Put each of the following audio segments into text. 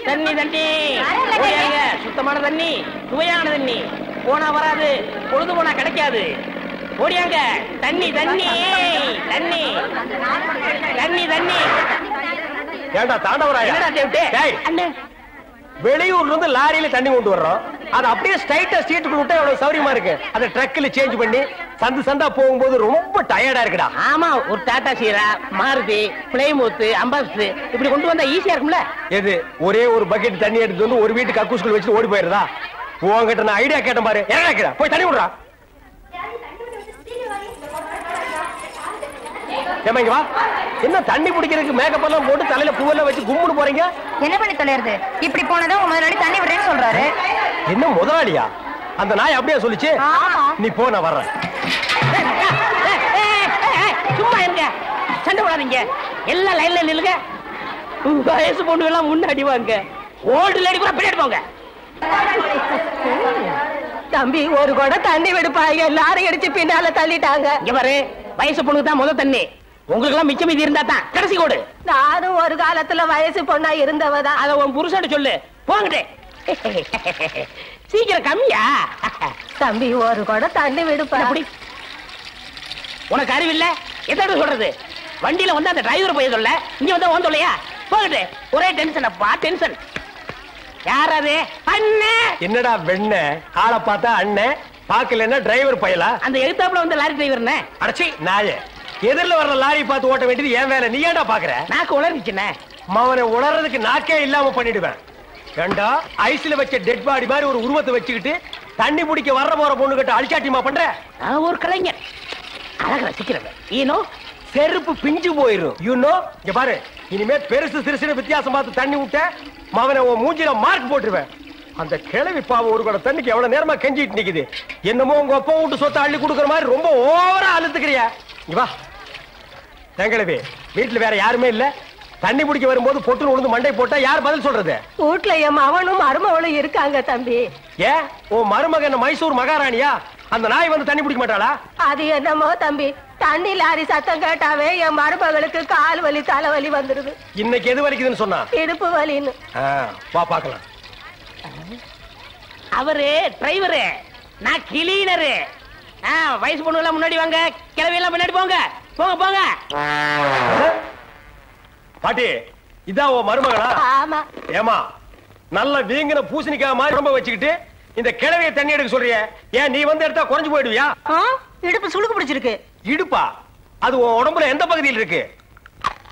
தண்ணி தண்ணி சுத்தமான தண்ணி, சுவையான தண்ணி. போனா வராது, பொழுது போனா கிடைக்காது. ஓடியாங்க. தண்ணி தண்ணி தண்ணி தண்ணி தண்ணி. ஏண்டா தாண்டவராயா, வெளியூர்ல இருந்து லாரியில தண்ணி கொண்டு வர்றோம். அது அப்படியே ஸ்ட்ரைட்டா ஸ்ட்ரீட்டுக்குள்ள விட்டா எவ்வளவு சௌரியமா இருக்கு. அதை ட்ரக்ல சேஞ்ச் பண்ணி சந்து சந்தா போகும்போது ரொம்ப டயர்டா இருக்குடா. ஆமா, ஒரு டாடா சீரா, மாருதி, பிளைமூத், அம்பாஸ்டர் இப்படி கொண்டு வந்தா ஈஸியா இருக்கும்ல. எது ஒரே ஒரு பக்கெட் தண்ணி எடுத்து வந்து ஒரு வீட்டுக்கு கக்கூஸ்குள்ள வச்சு ஓடி போயிருதா? உங்ககிட்ட நான் ஐடியா கேட்டேன் பாரு. என்ன போய் தண்ணி விடுறா. ஏமாங்க வா. என்ன தண்ணி பிடிக்கிறதுக்கு மேக்கப் எல்லாம் போட்டு தலையில பூவெல்லாம் வச்சு கும்முன்னு போறீங்க? என்ன பண்ணி தொலைறது? இப்படி போனதும் உங்க முதலாளி தண்ணி விடுறேன்னு சொல்றாரு. என்ன முதலாளியா? அந்த நாய் அப்படியே சொல்லிச்சு. நீ போ, நான் வர்றேன். சும்மா இருங்க, சண்டை போடாதீங்க. எல்லாம் லைன்ல நில்லுங்க. வயசு பொண்ணு எல்லாம் முன்னாடி வாங்க, ஓல்டு லேடி கூட பின்னாடி போங்க. தம்பி ஒரு கூட தண்ணி விடுப்பாங்க, எல்லாரும் அடிச்சு பின்னால தள்ளிட்டாங்க. இங்க பாரு, வயசு பொண்ணுக்கு தான் முதல் தண்ணி. உங்களுக்கு எல்லாம் மிச்சம் மீதி இருந்தா தான் கடைசி கோடு. நானும் ஒரு காலத்துல வயசு பொண்ணா இருந்தவதான். அத உன் புருஷன் சொல்லு. போங்கட்டே. சீக்கிரம் கம்மியா. தம்பி ஒரு கூட தண்ணி விடுப்பா. உனக்கு அறிவில்ல? எத்தனை சொல்றது? வண்டியில வந்து அந்த டிரைவர் போய் சொல்ல, இங்க வந்து ஓன் சொல்லையா? போகட்டு. ஒரே டென்ஷன் அப்பா, டென்ஷன். யாராவது? அண்ணன். என்னடா வெண்ண ஆளை பார்த்தா அண்ணன், பாக்கலன்னா டிரைவர் பயலா? அந்த எழுத்தாப்புல வந்து லாரி டிரைவர்னே. அடச்சி நாயே, எதிரில வர்ற லாரி பார்த்து ஓட்ட வேண்டியது ஏன் வேலை? நீ ஏன்டா பாக்குற? நாக்கு உளறிச்சுனே. மவனை உளறதுக்கு நாக்கே இல்லாம பண்ணிடுவேன். ஏண்டா ஐஸ்ல வச்ச டெட் பாடி மாதிரி ஒரு உருவத்தை வச்சுக்கிட்டு தண்ணி பிடிக்க வர்ற போற பொண்ணு கிட்ட அழிச்சாட்டியமா பண்ற? நான் ஒரு கலைஞர், அழக ரசிக்கிறவன். ஈனோ செருப்பு பிஞ்சு போயிரும். யூனோ இங்க பாரு, இனிமே பெருசு சிறுசுன்னு வித்தியாசம் பார்த்து தண்ணி விட்ட மவனை உன் மூஞ்சில மார்க் போட்டுருவேன். அந்த கிழவி பாவம் ஒரு கூட தண்ணிக்கு எவ்வளவு நேரமா கெஞ்சிட்டு நிக்குது. என்னமோ உங்க அப்பா விட்டு சொத்தை அள்ளி கொடுக்குற மாதிரி ரொம்ப ஓவரா அழுத்துக்கிறியா? இங்க வா. கிழவி, வீட்டுல வேற யாருமே இல்ல. தண்ணி பிடிக்க வரும்போது பொட்டு உழுந்து மண்டை போட்டா யார் பதில் சொல்றது? வீட்டுல என் மகனும் மருமகளும் இருக்காங்க தம்பி. ஏன் உன் மருமகன் மைசூர் மகாராணியா? அந்த நாய் வந்து தண்ணி பிடிக்க மாட்டாளா? அது என்னமோ தம்பி, தண்ணி லாரி சத்தம் கேட்டாவே என் மருமகளுக்கு கால் வலி தலைவலி வந்துருது. இன்னைக்கு எது வலிக்குதுன்னு சொன்னா? இடுப்பு வலின்னு. வா பாக்கலாம். அவரு டிரைவரு, நான் கிளீனரு. வயசு பொண்ணு எல்லாம் முன்னாடி வாங்க, கிளவி எல்லாம் முன்னாடி போங்க. போங்க போங்க. பாட்டி, இதான் உன் மருமகளா? ஆமா. ஏமா, நல்ல வீங்கின பூசணிக்காய் மாதிரி ரொம்ப வச்சுக்கிட்டு இந்த கிழவிய தண்ணி எடுக்க சொல்றிய? ஏன் நீ வந்து எடுத்தா குறைஞ்சு போயிடுவியா? இடுப்பு சுளுக்கு பிடிச்சிருக்கு. இடுப்பா? அது உன் உடம்புல எந்த பகுதியில் இருக்கு?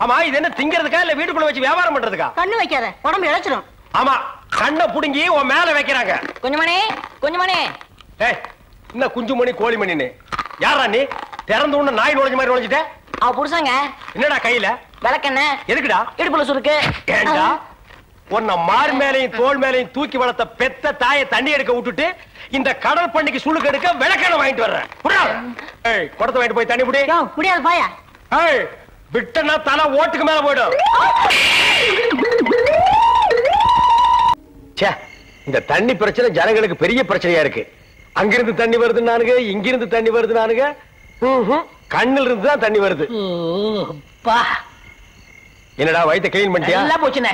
ஆமா, இது என்ன திங்கிறதுக்கா இல்ல வீட்டுக்குள்ள வச்சு வியாபாரம் பண்றதுக்கா? கண்ணு வைக்காத, உடம்பு இழைச்சிடும். ஆமா, கண்ணை புடுங்கி உன் மேல வைக்கிறாங்க. கொஞ்சமணி கொஞ்சமணி. ஏய், என்ன குஞ்சு மணி கோழி மணின்னு? யாரா நீ? திறந்து உள்ள நாய் நுழைஞ்ச மாதிரி நுழைஞ்சிட்ட? அவ புருஷங்க. என்னடா கையில? விளக்கெண்ண. எதுக்குடா? இடுப்புல சுருக்கு. ஏண்டா உன்னை மார் மேலையும் தோல் மேலையும் தூக்கி வளர்த்த பெத்த தாயை தண்ணி எடுக்க விட்டுட்டு இந்த கடல் பண்ணிக்கு சுளுக்கு எடுக்க விளக்கெண்ண வாங்கிட்டு வர்றேன். ஏய், குடத்தை வாங்கிட்டு போய் தண்ணி புடி. முடியாது பாயா. ஏய், விட்டனா தலை ஓட்டுக்கு மேல போயிடும். இந்த தண்ணி பிரச்சனை ஜனங்களுக்கு பெரிய பிரச்சனையா இருக்கு. அங்கிருந்து தண்ணி வருது நானுங்க, இங்கிருந்து தண்ணி வருது நானுங்க. கண்ணில் இருந்து தான் தண்ணி வருது. என்னடா வயித்தை கிளீன் பண்ணிட்டியா? எல்லாம் போச்சுனே.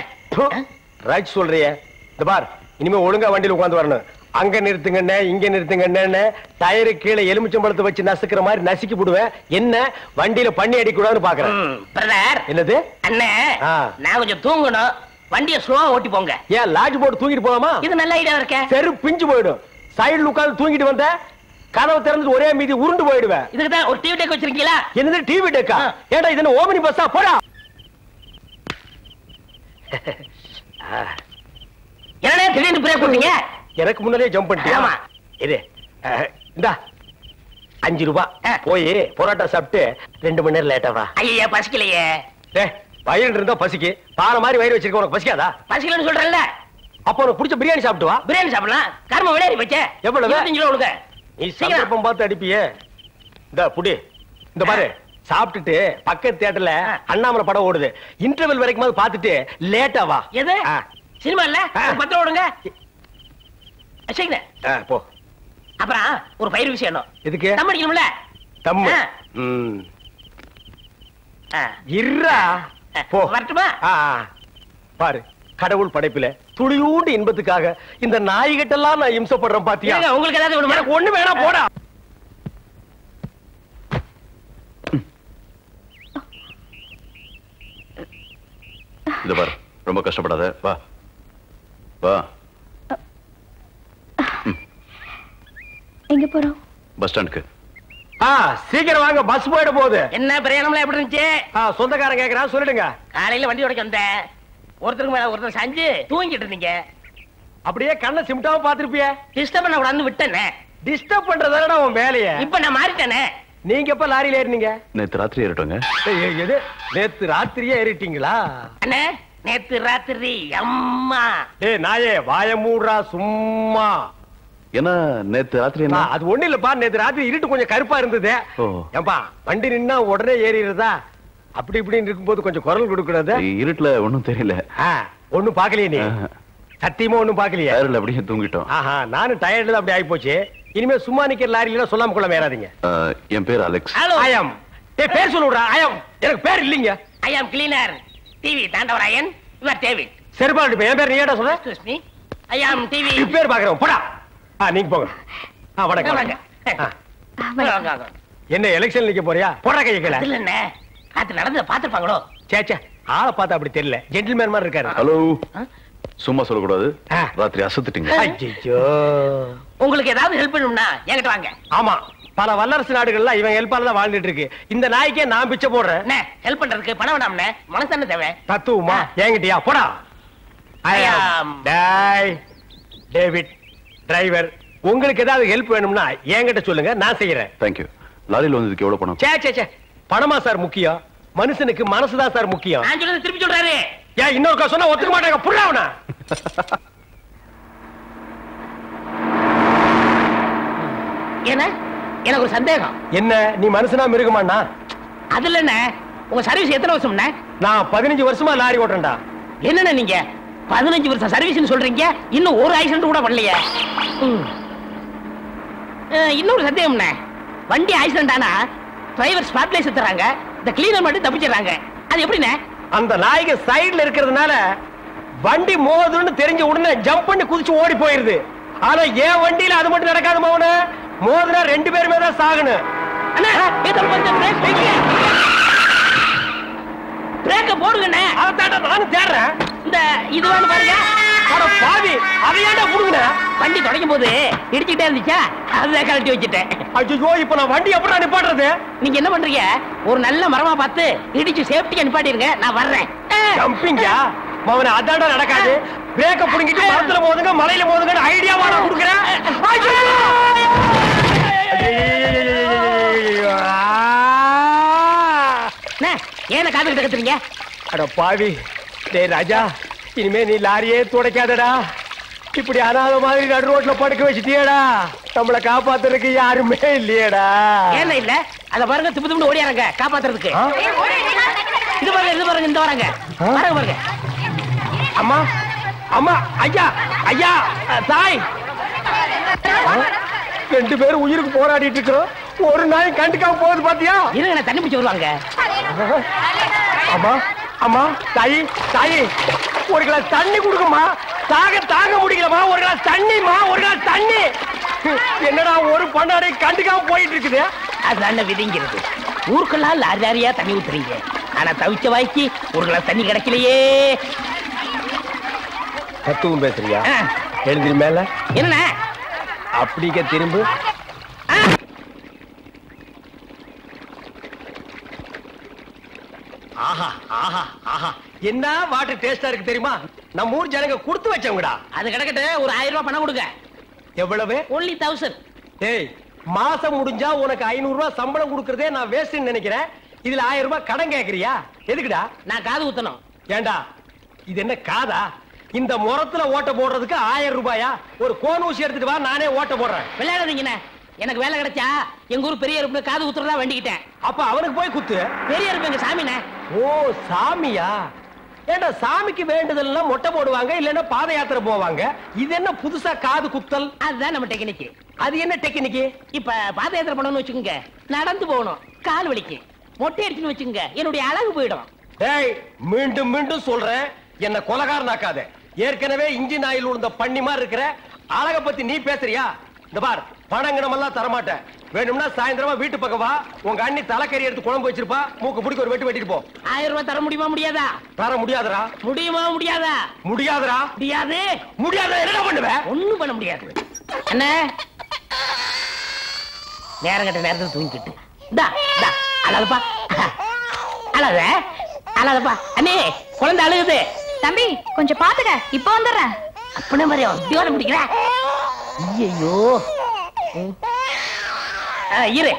ரைட் சொல்றிய. இந்த பார், இனிமே ஒழுங்கா வண்டியில உட்கார்ந்து வரணும். அங்க நிறுத்துங்கண்ணே, இங்க நிறுத்துங்கண்ணே, டயரு கீழே எலுமிச்சம்பழத்தை வச்சு நசுக்கிற மாதிரி நசுக்கி போடுவேன். என்ன வண்டியில பண்ணி அடிக்க கூடாதுன்னு பாக்குறேன். என்னது அண்ணே? நான் கொஞ்சம் தூங்கணும், வண்டியை ஸ்லோவா ஓட்டி போங்க. ஏன் லாட்ஜ் போட்டு தூங்கிட்டு போலாமா? இது நல்ல ஐடியா இருக்கே. செரு பிஞ்சு போயிடும். சைடுல உட்கார்ந்து தூங்கிட்டு வந்த கதவை திறந்து ஒரே மீதி உருண்டு போயிடுவேன். இதுக்கு தான் ஒரு டிவி டெக் வச்சிருக்கீங்களா? என்னது டிவி டெக்கா? ஏடா இது ஓமினி பஸ்ஸா? போடா. என்னடா திடீர்னு பிரேக் போட்டீங்க? எனக்கு முன்னாலே ஜம்ப் பண்ணிட்டியா? ஆமா. இது இந்தா 5 ரூபாய். போய் பரோட்டா சாப்பிட்டு 2 மணி நேரம் லேட்டா வா. ஐயா பசிக்கலையே. வயிறு இருந்தா பசிக்கு. பாறை மாதிரி வயிறு வச்சிருக்க உனக்கு பசிக்காதா? பசிக்கலன்னு சொல்றேன்ல. அப்ப உனக்கு பிடிச்ச பிரியாணி சாப்பிட்டு வா. பிரியாணி சாப்பிடலாம். கர்ம விளையாடி வச்சே. எவ்வளவு? 25 ரூபா கொடுங்க. நீ சந்தர்ப்பம் பார்த்து அடிப்பியே. இந்த புடி. இந்த பாரு, சாப்பிட்டுட்டு பக்கத்து தியேட்டர்ல அண்ணாமலை படம் ஓடுது. இன்டர்வல் வரைக்கும் பார்த்துட்டு லேட்டா வா. எது சினிமா இல்ல? 10 ரூபா கொடுங்க. போ. அப்புறம் ஒரு பயிர் விஷயம். எதுக்கு? தம் அடிக்கணும்ல. தம். இருடா. போ. வரட்டுமா? பாரு, கடவுள் படைப்பில துளியூண்டு இன்பத்துக்காக இந்த நாய்கிட்டெல்லாம் நான் இம்சப்படுறேன் பாத்தியா? உங்களுக்கு ஏதாவது ஒண்ணு வேணா போடா. இது பாரு, ரொம்ப கஷ்டப்படாத. வா வா. எங்க போறோம்? பஸ் ஸ்டாண்டுக்கு. சீக்கிரம் வாங்க, பஸ் போயிட போகுது. என்ன பிரயாணம்லாம் எப்படி இருந்துச்சு? சொந்தக்காரன் கேக்குறான், சொல்லிடுங்க. காலையில வண்டி உடைக்க வந்தேன். ஒருத்தருக்கு மேல ஒருத்தர் சாஞ்சு தூங்கிட்டு இருந்தீங்க. அப்படியே கண்ணை சிமிட்டாம பாத்துருப்பிய. டிஸ்டர்ப் பண்ண கூடாதுன்னு விட்டேனே. டிஸ்டர்ப் பண்றதாடா உன் வேலைய. இப்ப நான் மாறிட்டேனே. நீங்க எப்ப லாரியில ஏறினீங்க? நேத்து ராத்திரி ஏறிட்டோங்க. எது நேத்து ராத்திரியே ஏறிட்டீங்களா? அண்ணே நேத்து ராத்திரி அம்மா. நாயே வாய மூடுறா சும்மா. ஏன்னா நேத்து ராத்திரி என்ன? அது ஒண்ணு இல்லப்பா, நேத்து ராத்திரி இருட்டு கொஞ்சம் கருப்பா இருந்தது. ஏம்பா வண்டி நின்னா உடனே ஏறிடுறதா? அப்படி இப்படின்னு இருக்கும்போது கொஞ்சம் குரல் கொடுக்கறது. இருட்டுல ஒண்ணும் தெரியல. ஒண்ணும் பாக்கலையே நீ? சத்தியமா ஒண்ணும் பாக்கலையே? அப்படியே தூங்கிட்டோம். நானும் டயர்ட்ல அப்படி ஆகி போச்சு. இனிமே சும்மா நிக்கிற லாரியில சொல்லாம கொள்ள மேறாதீங்க. என் பேர் அலெக்ஸ். ஐயம் பேர் சொல்லுடா. ஐயம் எனக்கு பேர் இல்லீங்க. ஐயம் கிளீனர் டிவி தாண்டவராயன். இவர் டேவிட். சரிப்பா, என் பேர் நீ ஏடா சொல்ற? Excuse me. ஐயம் டிவி பேர் பாக்குறோம். போடா. நீங்க போங்க. வணக்கம். என்ன எலெக்ஷன் நிக்க போறியா? போடா கைய கீழ. இல்ல என்ன காத்து நடந்து பாத்துப்பாங்களோ? சேச்சே, ஆளை பார்த்தா அப்படி தெரியல. ஜென்டில்மேன் மாதிரி இருக்காரு. ஹலோ, சும்மா சொல்லக்கூடாது. ராத்திரி அசத்துட்டீங்க. ஐயோ, உங்களுக்கு ஏதாவது ஹெல்ப் பண்ணணும்னா என்கிட்ட வாங்க. ஆமா, பல வல்லரசு நாடுகள்லாம் இவன் ஹெல்ப்பால தான் வாழ்ந்துட்டு இருக்கு. இந்த நாய்க்கே நான் பிச்சை போடுறேன். என்ன ஹெல்ப் பண்றதுக்கு பணம் வேணாம்னே, மனசு என்ன தேவை? தத்துவமா என்கிட்டயா? போடா. டேவிட் டிரைவர், உங்களுக்கு ஏதாவது ஹெல்ப் வேணும்னா என்கிட்ட சொல்லுங்க, நான் செய்யறேன். தேங்க்யூ. லாரியில் வந்ததுக்கு எவ்வளவு பணம்? சே பணமா சார் முக்கியம்? மனுஷனுக்கு மனசுதான் சார் முக்கியம். நான் சொல்றது திருப்பி சொல்றாரு. ஏன் இன்னொருக்கா சொன்னா ஒத்துக்க மாட்டாங்க. புள்ளாவனா என்ன? எனக்கு ஒரு சந்தேகம். என்ன, நீ மனுஷனா மிருகமாண்ணா? அதுல என்ன, உங்க சர்வீஸ் எத்தனை வருஷம்னா? நான் 15 வருஷமா லாரி ஓட்டுறேன்டா. என்னண்ணே நீங்க 15 வருஷம் சர்வீஸ்னு சொல்றீங்க, இன்னும் ஒரு ஆக்சிடென்ட் கூட பண்ணலையே. இன்னொரு சந்தேகம்ண்ணே, வண்டி ஆக்சிடென்ட் ஆனா டிரைவர் ஸ்பாட்ல செத்துறாங்க, இந்த கிளீனர் மட்டும் தப்பிச்சிடறாங்க. அது எப்படிண்ணே? அந்த நாய்க்கு சைடுல இருக்கிறதுனால வண்டி மோதுன்னு தெரிஞ்ச உடனே ஜம்ப் பண்ணி குதிச்சு ஓடி போயிருது. ஆனா என் வண்டியில அது மட்டும் நடக்காது மோன. மோதுனா 2 பேருமே தான் சாகணும். பிரேக்க போடுங்கண்ணே. அதான் நானும் தேடுறேன். இந்த இது வேணும் பாருங்க. பாவி, அதையாண்டா புடுங்க. வண்டி தொடங்கும் போது இடிச்சுட்டே இருந்துச்சா, அதுதான் கழட்டி வச்சுட்டேன். ஐயோ, இப்ப நான் வண்டி எப்படி நிப்பாட்டுறது? நீங்க என்ன பண்றீங்க, ஒரு நல்ல மரமா பார்த்து இடிச்சு சேஃப்டியா நிப்பாட்டிருங்க, நான் வர்றேன். ஜம்பிங்கா மவன? அதாண்டா நடக்காது. பிரேக்க புடுங்கிட்டு மரத்துல மோதுங்க, மலையில மோதுங்க ஐடியாவா நான் கொடுக்குறேன். ஏன காத்துக்கிட்டு கத்துறீங்க? அட பாவி, டேய் ராஜா, இனிமே நீ லாரியே துடைக்காதடா. இப்படி அனாத மாதிரி நடு ரோட்ல படுக்க வச்சுட்டியேடா. நம்மளை காப்பாத்துறதுக்கு யாருமே இல்லையேடா. ஏன் இல்ல? அத பாருங்க, திப்பு திப்பு ஓடியாரங்க காப்பாத்துறதுக்கு. இது பாருங்க, இது பாருங்க, இந்த வராங்க பாருங்க பாருங்க. அம்மா அம்மா, ஐயா ஐயா, தாய், 2 பேரும் உயிருக்கு போராடிட்டு இருக்கிறோம். ஒரு நாய் கண்டுக்காம போகுது பாத்தியா? இருங்க, தண்ணி பிடிச்சு வருவாங்க. அம்மா அம்மா, தாயி தாயி, ஒரு கிளாஸ் தண்ணி கொடுக்குமா? தாங்க முடியலமா, ஒரு கிளாஸ் தண்ணிமா, ஒரு கிளாஸ் தண்ணி. என்னடா ஒரு பண்ணாடை கண்டுக்காம போயிட்டு இருக்குது? அதுதான விதிங்கிறது. ஊருக்கெல்லாம் லாரி லாரியா தண்ணி ஊத்துறீங்க, ஆனா தவிச்ச வாய்க்கு ஒரு கிளாஸ் தண்ணி கிடைக்கலையே. தத்துவம் பேசுறியா? எழுந்திரி மேல. என்ன அப்படிக்க திரும்ப. ஆஹா ஆஹா ஆஹா, என்ன வாட்டர் டேஸ்டா இருக்கு தெரியுமா? நம்ம ஊர் ஜனங்க கொடுத்து வச்சவங்கடா. அது கிடக்கட்டு, ஒரு 1000 ரூபாய் பணம் கொடுங்க. எவ்வளவு? only 1000. டேய், மாசம் முடிஞ்சா உனக்கு 500 ரூபாய் சம்பளம் கொடுக்கறதே நான் வேஸ்ட்னு நினைக்கிறேன். இதுல 1000 ரூபாய் கடன் கேக்குறியா? எதுக்குடா? நான் காது ஊத்தணும். ஏண்டா, இது என்ன காதா? இந்த முறத்துல ஓட்ட போடுறதுக்கு 1000 ரூபாயா? ஒரு கோன் ஊசி எடுத்துட்டு வா, நானே ஓட்ட போடுறேன். விளையாடாதீங்கண்ணே, எனக்கு வேலை கிடைச்சா எங்க ஊர் பெரிய அருப்பு காது ஊத்துறதா வேண்டிக்கிட்டேன். அப்ப அவனுக்கு போய் குத்து. பெரிய அருப்பு எங்க சாமிண்ணே. ஓ சாமியா? ஏண்டா, சாமிக்கு வேண்டுதல்னா மொட்டை போடுவாங்க, இல்லன்னா பாத யாத்திரை போவாங்க. இது என்ன புதுசா காது குத்தல்? அதுதான் நம்ம டெக்னிக். அது என்ன டெக்னிக்? இப்ப பாத யாத்திரை பண்ணணும்னு வச்சுக்கோங்க, நடந்து போகணும், கால் வலிக்கு. மொட்டை அடிச்சுன்னு வச்சுக்கோங்க, என்னுடைய அழகு போயிடும். டேய், மீண்டும் மீண்டும் சொல்றேன், என்ன கொலகாரனாக்காத. ஏற்கனவே இன்ஜின் ஆயில் உள்ள பண்ணி மாதிரி இருக்கிற அழக பத்தி நீ பேசுறியா? இந்த பார், பணங்கணம் எல்லாம் தரமாட்டேன். வேணும்னா சாயந்தரமா வீட்டு பக்கம் வா. உங்க அண்ணி தலைக்கறி எடுத்து குழம்பு வச்சிருப்பா. மூக்கு பிடிக்க ஒரு வெட்டு வெட்டிட்டு போ. 1000 ரூபாய் தர முடியுமா முடியாதா? தர முடியாதுடா. முடியுமா முடியாதா? முடியாதுடா. முடியாது. முடியாத என்ன பண்ணுவேன்? ஒண்ணும் பண்ண முடியாது. அண்ணே, நேரம் கட்ட நேரத்தில் தூங்கிட்டு அழகப்பா, அழகப்பா. அண்ணே, குழந்தை அழுகுது. தம்பி கொஞ்சம் பாத்துக்க, இப்ப வந்துடுறேன். அப்பன மாதிரி உத்தியோகம் பிடிக்கிற. ஐயோ இரு.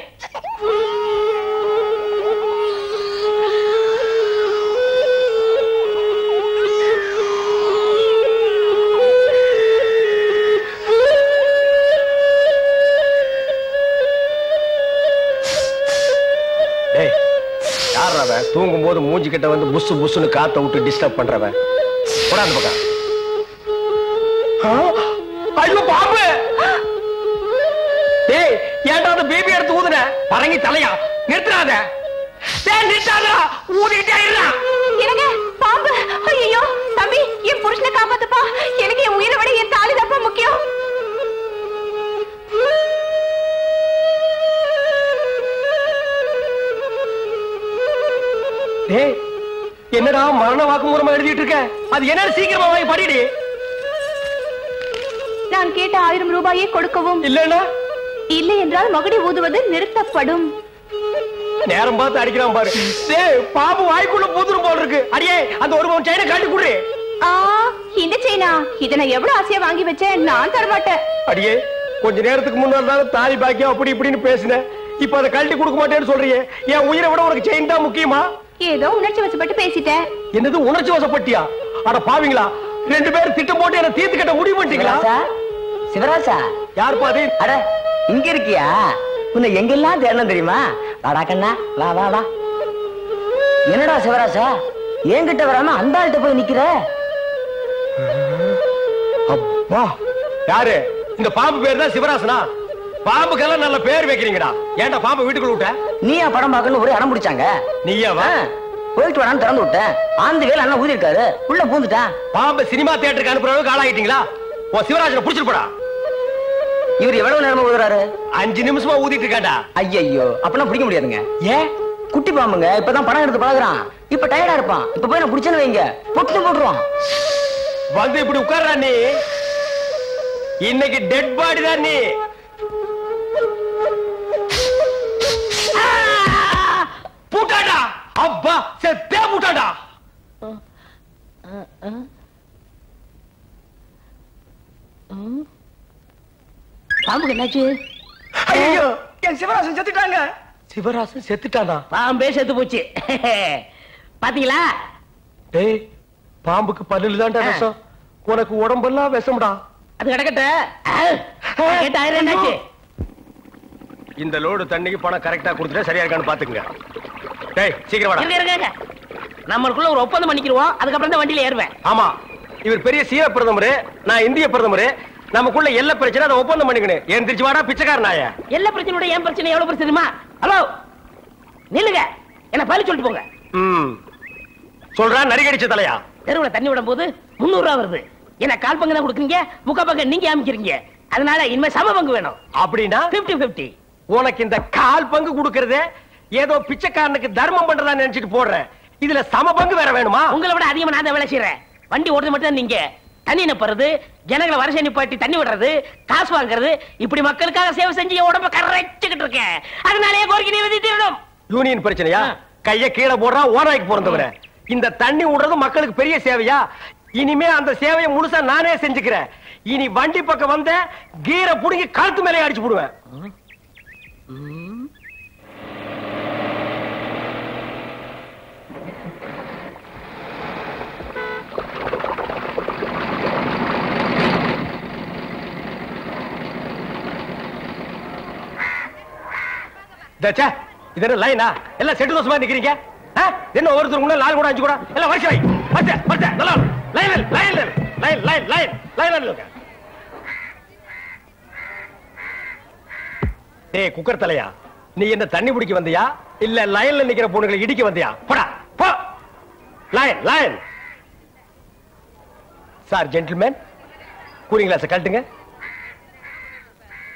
தூங்கும் போது மூஞ்சி கிட்ட வந்து புசு புசுன்னு காத்த விட்டு டிஸ்டர்ப் பண்றவன். போடாது பக்கம். ஐயோ பாம்பு! டேய், ஏன்டா அந்த பேபி எடுத்து ஊதுன? பரங்கி தலையா? நிறுத்துறாத. டேய் நிறுத்தாதடா, ஊதிட்டே இருடா. எனக்கு பாம்பு. ஐயோ தம்பி, என் புருஷனை காப்பாத்துப்பா. எனக்கு என் உயிரை விட என் தாலி தான் முக்கியம். டேய், என்னடா மரண வாக்குமூலமா எழுதிட்டு இருக்க? அது என்ன சீக்கிரமா வாங்கி படிடி. நான் கேட்ட 1000 ரூபாயை கொடுக்கவும். இல்லன்னா இல்லை என்றால் மகுடி ஊதுவது நிறுத்தப்படும். நேரம் பார்த்து அடிக்கிறான் பாரு. டேய், பாம்பு வாய்க்குள்ள பூதுரும் போல இருக்கு. அடியே, அந்த ஒரு பவுன் செயினை காட்டி குடுறே. இந்த செயினா? இத நான் எவ்வளவு ஆசையா வாங்கி வச்சேன். நான் தர மாட்டேன். அடியே, கொஞ்ச நேரத்துக்கு முன்னாடி தாலி பாக்கியம் அப்படி இப்படின்னு பேசினேன். இப்ப அதை கழட்டி கொடுக்க மாட்டேன்னு சொல்றியே. என் உயிரை விட உனக்கு செயின் தான் முக்கியமா? ஏதோ உணர்ச்சி வசப்பட்டு பேசிட்டேன். என்னது உணர்ச்சி வசப்பட்டியா? அட பாவீங்களா, 2 பேரும் திட்டம் போட்டு என்ன தீர்த்து கட்ட முடிவு பண்ணிட்டீங்களா? சிவராசா, யார் பாதி? அட இங்க இருக்கியா? உன்னை எங்கெல்லாம் தேடணும் தெரியுமா? வாடா கண்ணா, வா வா வா. என்னடா சிவராசா, என்கிட்ட வராம அந்த ஆள்கிட்ட போய் நிக்கிற? அப்பா, யாரு? இந்த பாம்பு பேர் தான் சிவராசனா? பாம்புக்கெல்லாம் நல்ல பேர் வைக்கிறீங்கடா. ஏன்டா பாம்பு வீட்டுக்குள்ள விட்ட? நீயா படம் பார்க்கணும் ஒரே அடம் பிடிச்சாங்க. நீயாவா? போயிட்டு வரான்னு திறந்து விட்டேன். ஆந்து வேலை அண்ணன் ஊதி இருக்காரு, உள்ள பூந்துட்டான். பாம்பு சினிமா தியேட்டருக்கு அனுப்புற அளவுக்கு ஆளாகிட்டீங்களா? உன் சிவராஜனை புடிச்சிட்டு போடா. இவர் எவ்வளவு நேரமா ஊதுறாரு? 5 நிமிஷமா ஊதிட்டு இருக்காண்டா. ஐயோ, அப்பெல்லாம் பிடிக்க முடியாதுங்க. ஏன்? குட்டி பாம்புங்க, இப்பதான் படம் எடுத்து பழகுறான். இப்ப டயர்டா இருப்பான். இப்ப போய் நான் பிடிச்சேன்னு வைங்க, பொட்டு போட்டுருவான். வந்து இப்படி உட்கார்றா நீ. இன்னைக்கு டெட் பாடி தான் நீ. பூட்டாடா. அப்பா, செத்தே பூட்டாடா. பாம்புக்கு என்னாச்சு? ஐயோ, என் சிவராசன் செத்துட்டாங்க. சிவராசன் செத்துட்டானா? பாம்பே செத்து போச்சு. பாத்தீங்களா? டேய், பாம்புக்கு பல்லுல தான்டா விஷம். உனக்கு உடம்பெல்லாம் விஷம்டா. அது கிடக்கட்ட. என்னாச்சு? இந்த லோடு தண்ணிக்கு பணம் கரெக்டா கொடுத்துட்டா சரியா இருக்கான்னு பாத்துக்கங்க. டேய், சீக்கிரம் வாடா. இருங்க. நம்மளுக்குள்ள ஒரு ஒப்பந்தம் பண்ணிக்கிறோம். அதுக்கப்புறம் தான் வண்டியில ஏறுவேன். ஆமா, இவர் பெரிய சீன பிரதமர், நான் இந்திய பிரதமர். நமக்குள்ள எல்லா பிரச்சனை அதை ஒப்பந்தம் பண்ணிக்கணும். ஏன் திருச்சி வாடா பிச்சைக்கார நாய. எல்லா பிரச்சனையோட என் பிரச்சனை எவ்வளவு பிரச்சனை தெரியுமா? ஹலோ, நில்லுங்க. என்ன பதில் சொல்லிட்டு போங்க. சொல்றா நரிகடிச்ச தலையா. தெருவுல தண்ணி விடும் போது 300 ரூபா வருது. என்ன கால் பங்கு தான் கொடுக்குறீங்க, முக்கா பங்கு நீங்க அமைக்கிறீங்க. அதனால இனிமே சம பங்கு வேணும். அப்படின்னா 50-50. உனக்கு இந்த கால் பங்கு கொடுக்கறதே ஏதோ பிச்சைக்காரனுக்கு தர்மம் பண்றதா நினைச்சிட்டு போடுறேன். இதுல சம பங்கு வேற வேணுமா? உங்களை விட அதிகமா நான் தான் வேலை செய்யறேன். வண்டி ஓட்டுறது மட்டும் தான் நீங்க. தண்ணி நிப்பறது, ஜனங்களை வரிசை நிப்பாட்டி தண்ணி விடுறது, காசு வாங்குறது, இப்படி மக்களுக்காக சேவை செஞ்சு என் உடம்ப கரைச்சுக்கிட்டு இருக்கேன். அதனாலே கோரிக்கை நிறைவேற்றிடணும். யூனியன் பிரச்சனையா? கைய கீழே போடுறா ஓனாய்க்கு பிறந்தவர. இந்த தண்ணி விடுறது மக்களுக்கு பெரிய சேவையா? இனிமே அந்த சேவையை முழுசா நானே செஞ்சுக்கிறேன். இனி வண்டி பக்கம் வந்த கீரை புடுங்கி கழுத்து மேலே அடிச்சு போடுவேன். இது என்ன லைனா? எல்லாம் செட்டு தோசமா நிக்கிறீங்க. என்ன ஒருத்தர் கூட 4 கூட 5 கூட எல்லாம் வரிசை வை. நல்லா லைன். டேய் குக்கர் தலையா, நீ என்ன தண்ணி பிடிக்க வந்தியா இல்ல லைன்ல நிக்கிற பொண்ணுகளை இடிக்க வந்தியா? போடா போ. Line. Sir gentleman, cooling glass கழட்டுங்க.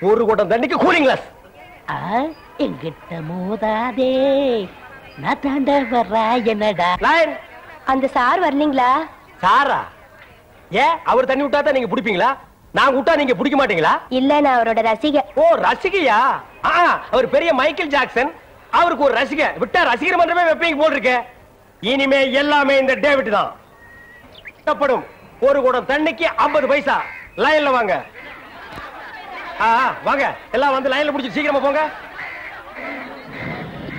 ஒரு குடம் தண்ணிக்கு கூலிங் கிளாஸ். எங்கிட்ட மோதாதே, நான் தாண்ட வர்றா என்னடா. அந்த சார் வரலீங்களா? சாரா? ஏன் அவர் தண்ணி விட்டா தான் நீங்க பிடிப்பீங்களா? நான் விட்டா நீங்க பிடிக்க மாட்டீங்களா? இல்ல, நான் அவரோட ரசிகை. ஓ, ரசிகையா? அவர் பெரிய மைக்கேல் ஜாக்சன், அவருக்கு ஒரு ரசிகை விட்டா ரசிகர் மன்றமே வைப்பீங்க போல் இருக்க. இனிமே எல்லாமே இந்த டேவிட் தான். ஒரு குடம் தண்ணிக்கு 50 பைசா. லைன்ல வாங்க. வாங்க எல்லாம் வந்து லைன்ல புடிச்சு சீக்கிரமா போங்க.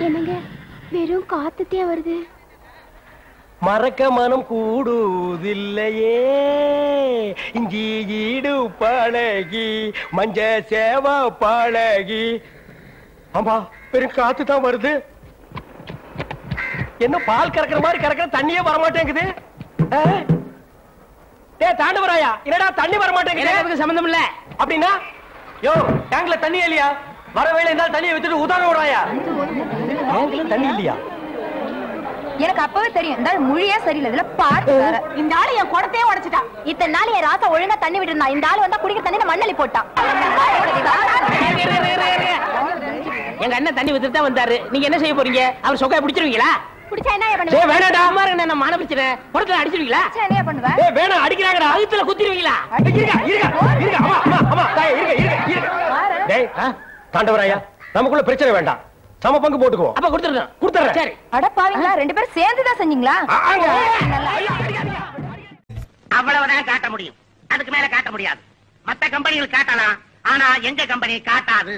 என்னங்க வெறும் காத்துட்டே வருது. மறக்க மனம் கூடுதில்லையே, இஞ்சி ஈடு பழகி மஞ்ச சேவ பழகி. ஆமா, பெரும் காத்து தான் வருது. என்ன பால் கறக்கிற மாதிரி கறக்கிற, தண்ணியே வரமாட்டேங்குது. தாண்டவராயா, என்னடா தண்ணி வரமாட்டேங்குது? சம்பந்தம் இல்ல அப்படின்னா யோ, டேங்க்ல தண்ணி இல்லையா? வர வேலை இருந்தாலும் தண்ணியை வச்சுட்டு உதாரணம் விடுறாயா? டேங்க்ல தண்ணி இல்லையா? எனக்கு அப்பவே தெரியும் இந்த ஆள் மொழியே சரியில்லை. இதுல பாட்டு வேற. இந்த ஆளு என் குடத்தையே உடைச்சிட்டான். இத்தனை நாள் என் ராசா ஒழுங்கா தண்ணி விட்டுருந்தான். இந்த ஆளு வந்தா குடிக்கிற தண்ணி மண்ணலி போட்டான். எங்க அண்ணன் தண்ணி வித்துட்டு தான் வந்தாரு. நீங்க என்ன செய்ய போறீங்க? அவர் சொக்கைய பிடிச்சிருவீங்களா? குடிச்சா என்ன பண்ணுவீங்க? வேணாடா, என்ன மான பிரச்சனை? புறத்துல அடிச்சிருவீங்களா? என்ன பண்ணுவேன்? வேணாம், அடிக்கிறாங்கடா. அழுத்துல குத்திருவீங்களா? தாண்டவராயா, நமக்குள்ள பிரச்சனை வேண்டாம். சம பங்கு போட்டுக்குவோம். அப்ப கொடுத்துறேன். சரி. அட பாவீங்களா, ரெண்டு பேரும் சேர்ந்துதான் செஞ்சீங்களா? அவ்வளவுதான் காட்ட முடியும். அதுக்கு மேல காட்ட முடியாது. மத்த கம்பெனிகள் காட்டலாம், ஆனா எங்க கம்பெனி காட்டாது.